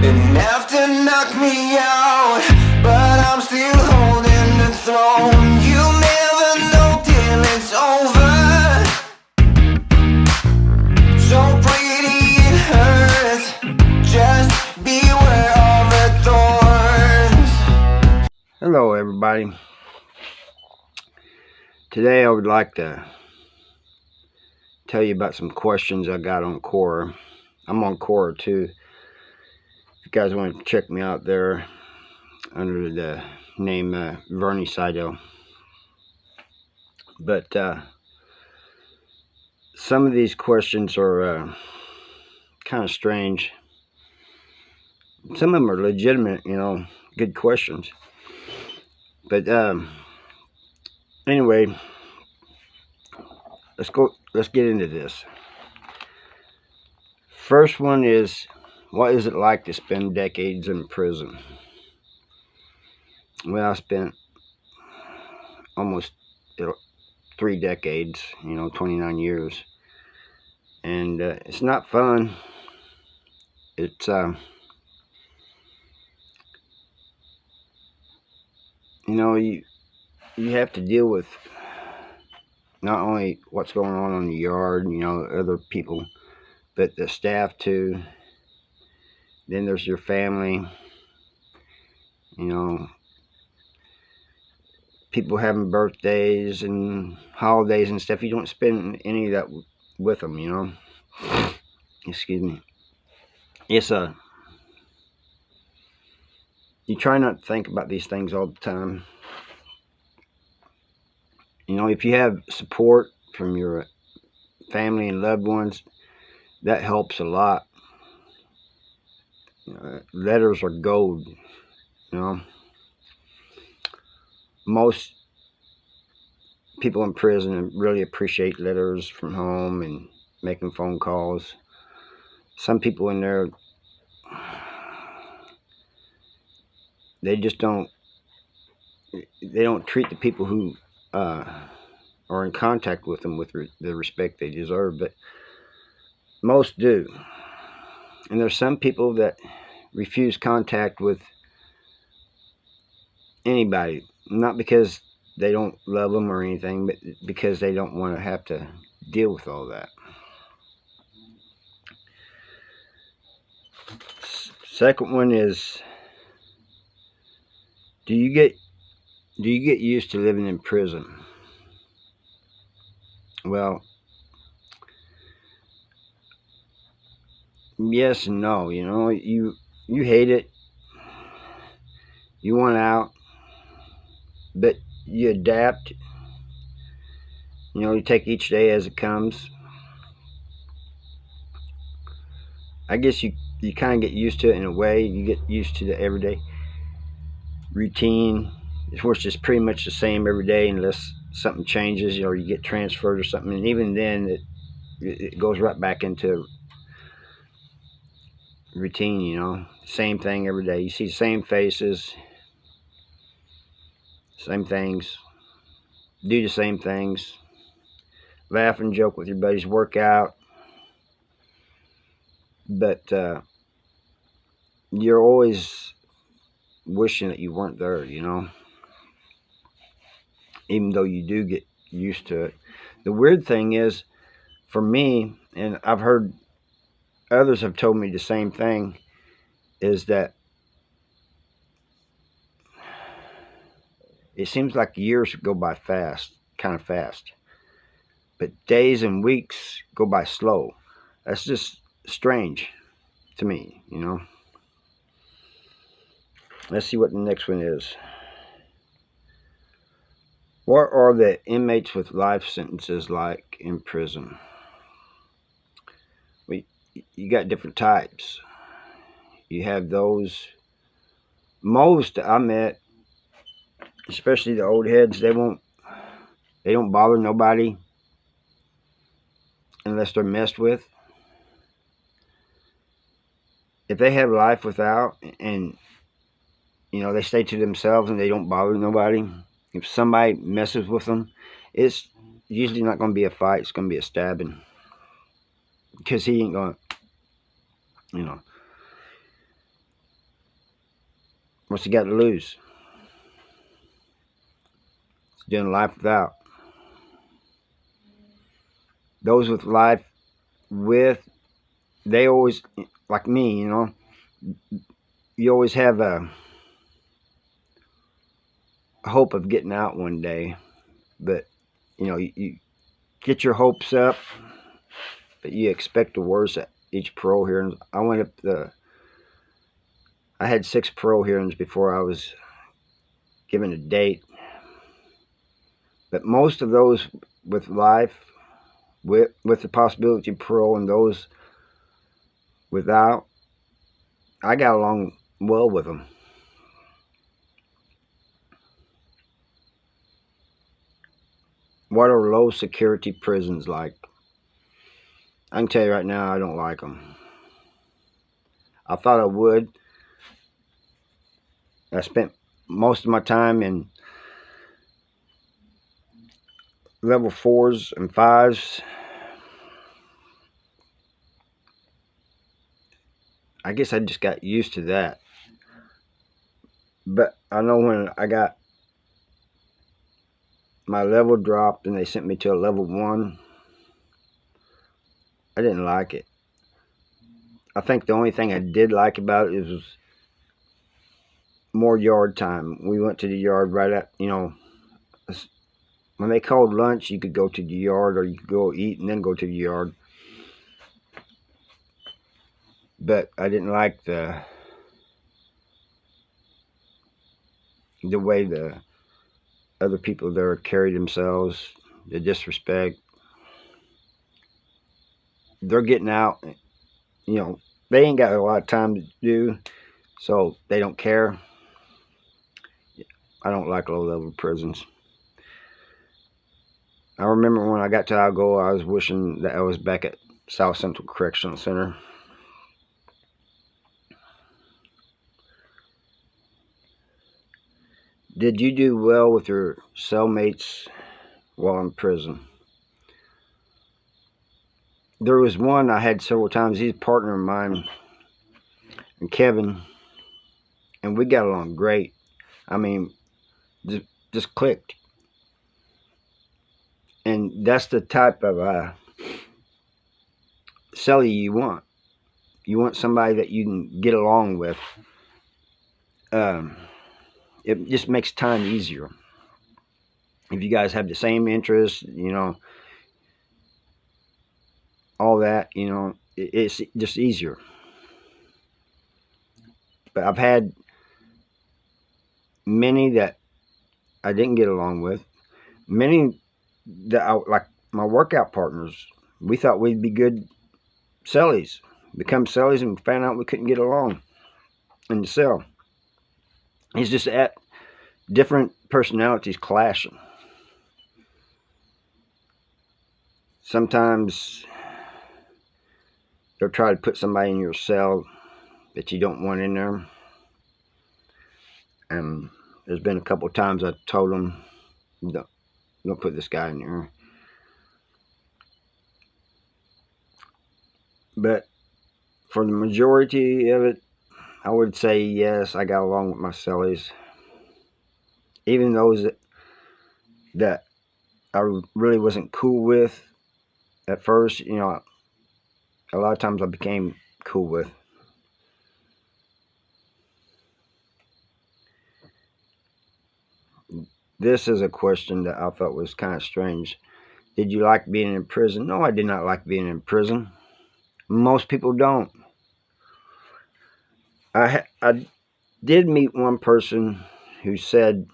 enough to knock me out, but I'm still holding the throne. You never know till it's over. So pretty it hurts, just beware of the thorns. Hello everybody. Today I would like to tell you about some questions I got on Quora. I'm on Quora too. If you guys want to check me out there under the name Vernie Seidel. But some of these questions are kind of strange. Some of them are legitimate, good questions. But anyway, let's get into this. First one is, what is it like to spend decades in prison? Well, I spent almost 3 decades, 29 years. And it's not fun. It's, you have to deal with not only what's going on in the yard, other people, but the staff too. Then there's your family, people having birthdays and holidays and stuff. You don't spend any of that with them, Excuse me. It's you try not to think about these things all the time. If you have support from your family and loved ones, that helps a lot. Letters are gold, Most people in prison really appreciate letters from home and making phone calls. Some people in there, they don't treat the people who are in contact with them with the respect they deserve, but most do. And there's some people that refuse contact with anybody, not because they don't love them or anything, but because they don't want to have to deal with all that. Second one is, do you get used to living in prison? Well, yes and no. You hate it, you want out, but you adapt. You take each day as it comes. I guess you kind of get used to it in a way. You get used to the everyday routine. It's just pretty much the same every day unless something changes, or you get transferred or something. And even then, it goes right back into routine, same thing every day. You see the same faces, same things, do the same things, laugh and joke with your buddies, work out, but you're always wishing that you weren't there, even though you do get used to it. The weird thing is, for me, and I've heard others have told me the same thing, is that it seems like years go by fast, kind of fast, but days and weeks go by slow. That's just strange to me, Let's see what the next one is. What are the inmates with life sentences like in prison? You got different types. You have those, most I met, especially the old heads, they don't bother nobody unless they're messed with. If they have life without, and they stay to themselves and they don't bother nobody, if somebody messes with them, it's usually not going to be a fight. It's going to be a stabbing, because he ain't going to, What's he got to lose? He's doing life without. Those with life with, they always, like me, you know, you always have a hope of getting out one day, but you know, you get your hopes up, but you expect the worst at each parole hearing. I had 6 parole hearings before I was given a date, but most of those with life, with the possibility of parole, and those without, I got along well with them. What are low security prisons like? I can tell you right now, I don't like them. I thought I would. I spent most of my time in level 4s and 5s. I guess I just got used to that. But I know when I got my level dropped and they sent me to a level 1, I didn't like it. I think the only thing I did like about it was more yard time. We went to the yard right at, you know, when they called lunch, you could go to the yard or you could go eat and then go to the yard. But I didn't like the way the other people there carry themselves, the disrespect. They're getting out, you know, they ain't got a lot of time to do, so they don't care. I don't like low-level prisons. I remember when I got to Algoa, I was wishing that I was back at South Central Correctional Center. Did you do well with your cellmates while in prison? There was one I had several times. He's a partner of mine, and Kevin, and we got along great. I mean, just clicked. And that's the type of cellie you want. You want somebody that you can get along with. It just makes time easier. If you guys have the same interests, you know, all that, you know, it's just easier. But I've had many that I didn't get along with. Many that like my workout partners, we thought we'd be good cellies. Become cellies and found out we couldn't get along in the cell. It's just at different personalities clashing. Sometimes they'll try to put somebody in your cell that you don't want in there. And there's been a couple of times I told them, don't put this guy in there. But for the majority of it, I would say yes, I got along with my cellies. Even those that I really wasn't cool with at first, you know, a lot of times I became cool with. This is a question that I thought was kind of strange. Did you like being in prison? No, I did not like being in prison. Most people don't. I did meet one person who said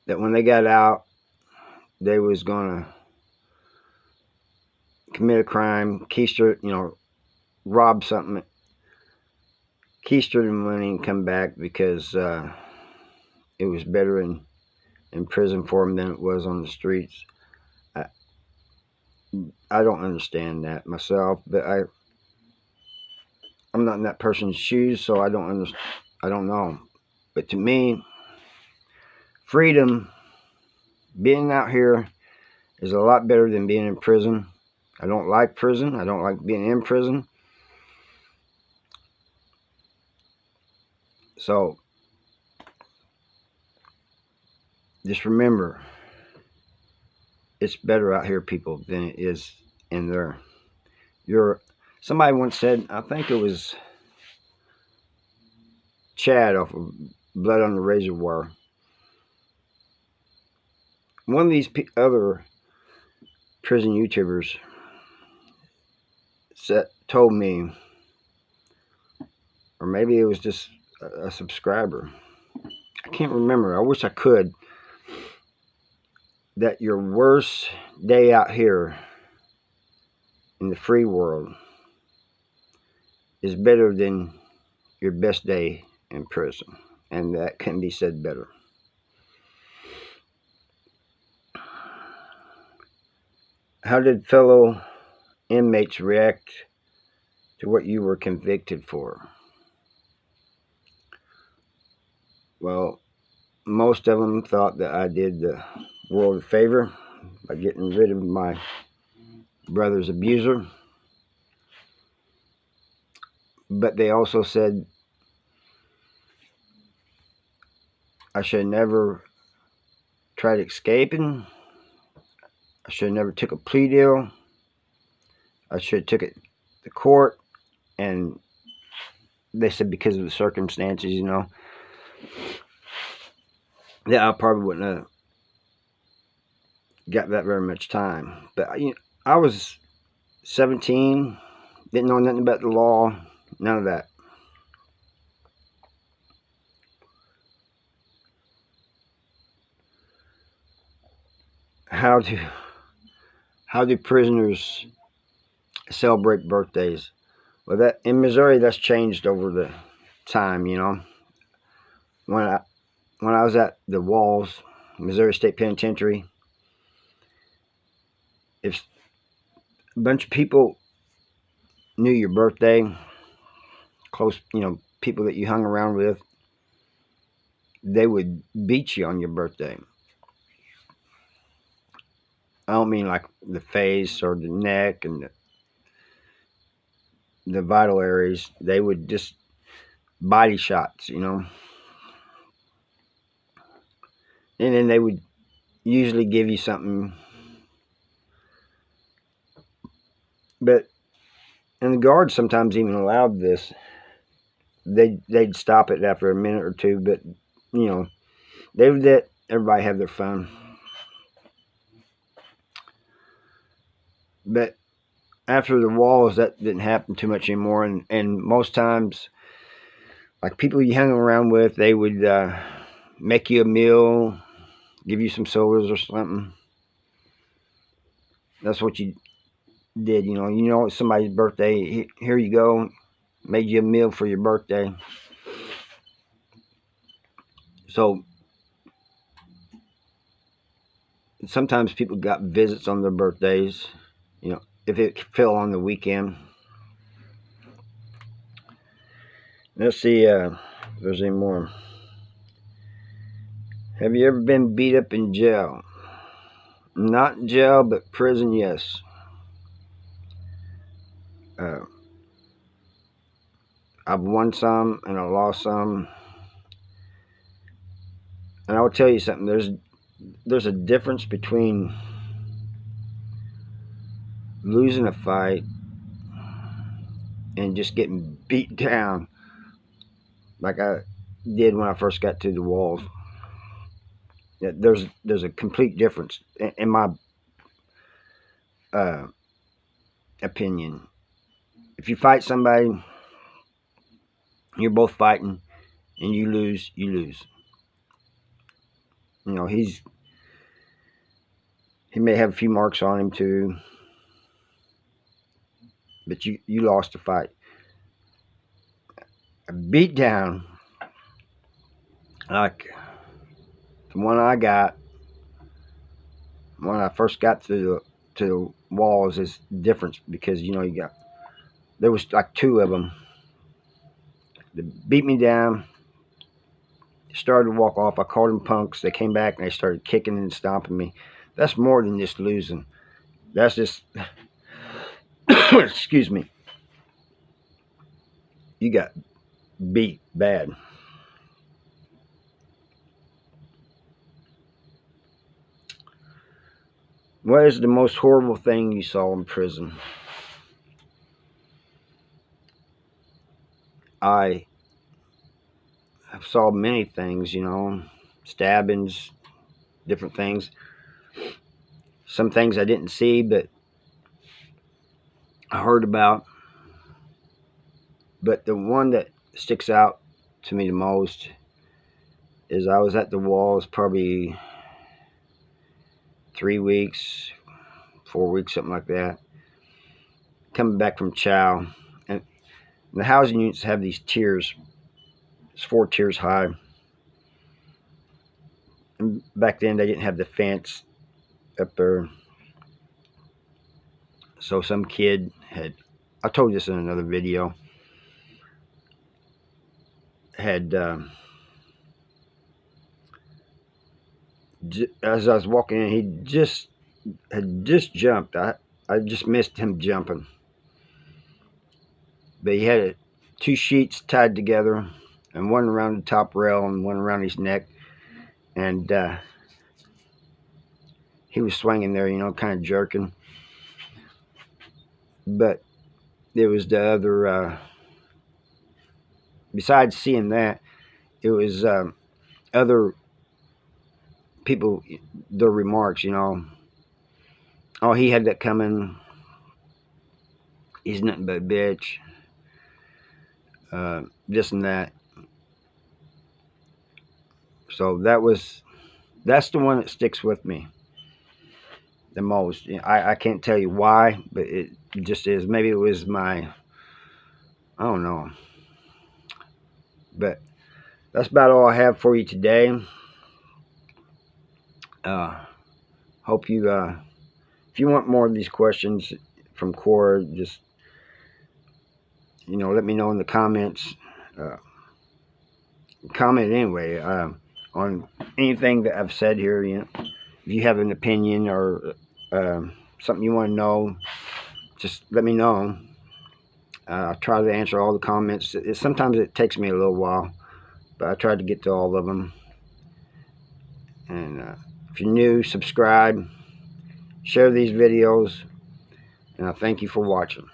that when they got out, they was gonna commit a crime, keister, you know, rob something, keister the money and come back because it was better in prison for them than it was on the streets. I don't understand that myself, but I'm not in that person's shoes, so I don't know. But to me, freedom, being out here, is a lot better than being in prison. I don't like prison. I don't like being in prison. So just remember, it's better out here, people, than it is in there. Somebody once said, I think it was Chad off of Blood on the Razor Wire. One of these other prison YouTubers told me, or maybe it was just a subscriber, I can't remember, I wish I could, that your worst day out here in the free world is better than your best day in prison. And that can be said better. How did fellow inmates react to what you were convicted for? Well, most of them thought that I did the world a favor by getting rid of my brother's abuser. But they also said I should have never tried escaping. I should have never took a plea deal. I should have took it to court. And they said because of the circumstances, that I probably wouldn't have got that very much time. But I was 17, didn't know nothing about the law, none of that. How do prisoners celebrate birthdays? Well, that in Missouri, that's changed over the time. When I was at the Walls, Missouri State Penitentiary, if a bunch of people knew your birthday, close, people that you hung around with, they would beat you on your birthday. I don't mean like the face or the neck and the vital areas. They would just body shots, And then they would usually give you something. But, and the guards sometimes even allowed this. They'd stop it after a minute or two, but, they would let everybody have their fun. But after the Walls, that didn't happen too much anymore. And most times, like people you hung around with, they would make you a meal, give you some sodas or something. That's what you did, it's somebody's birthday. Here you go, made you a meal for your birthday. So sometimes people got visits on their birthdays, if it fell on the weekend. Let's see if there's any more. Have you ever been beat up in jail? Not in jail, but prison, yes. I've won some and I lost some. And I will tell you something. There's a difference between losing a fight and just getting beat down like I did when I first got to the Walls. There's a complete difference in my opinion. If you fight somebody, you're both fighting, and you lose, you lose. He may have a few marks on him too, but you lost the fight. A beat down like the one I got when I first got to the Walls is different because there was like two of them. They beat me down, started to walk off. I called them punks. They came back and they started kicking and stomping me. That's more than just losing. That's just excuse me. You got beat bad. What is the most horrible thing you saw in prison? I saw many things, you know, stabbings, different things. Some things I didn't see, but I heard about. But the one that sticks out to me the most is I was at the walls probably 3 weeks, 4 weeks, something like that, coming back from chow. And the housing units have these tiers. It's 4 tiers high. And back then they didn't have the fence up there. So some kid had, I told you this in another video, had, as I was walking in, he had just jumped. I just missed him jumping. But he had 2 sheets tied together, and one around the top rail and one around his neck. And he was swinging there, you know, kind of jerking. But there was the other, besides seeing that, it was other people, their remarks, you know. Oh, he had that coming. He's nothing but a bitch. This and that. So that's the one that sticks with me the most. I can't tell you why, but it just is. Maybe it was I don't know. But that's about all I have for you today. Hope you, if you want more of these questions from Quora, just, you know, let me know in the comments. Comment anyway on anything that I've said here. You know, if you have an opinion or something you want to know, just let me know. I try to answer all the comments. Sometimes it takes me a little while, but I try to get to all of them. And if you're new, subscribe, share these videos, and I thank you for watching.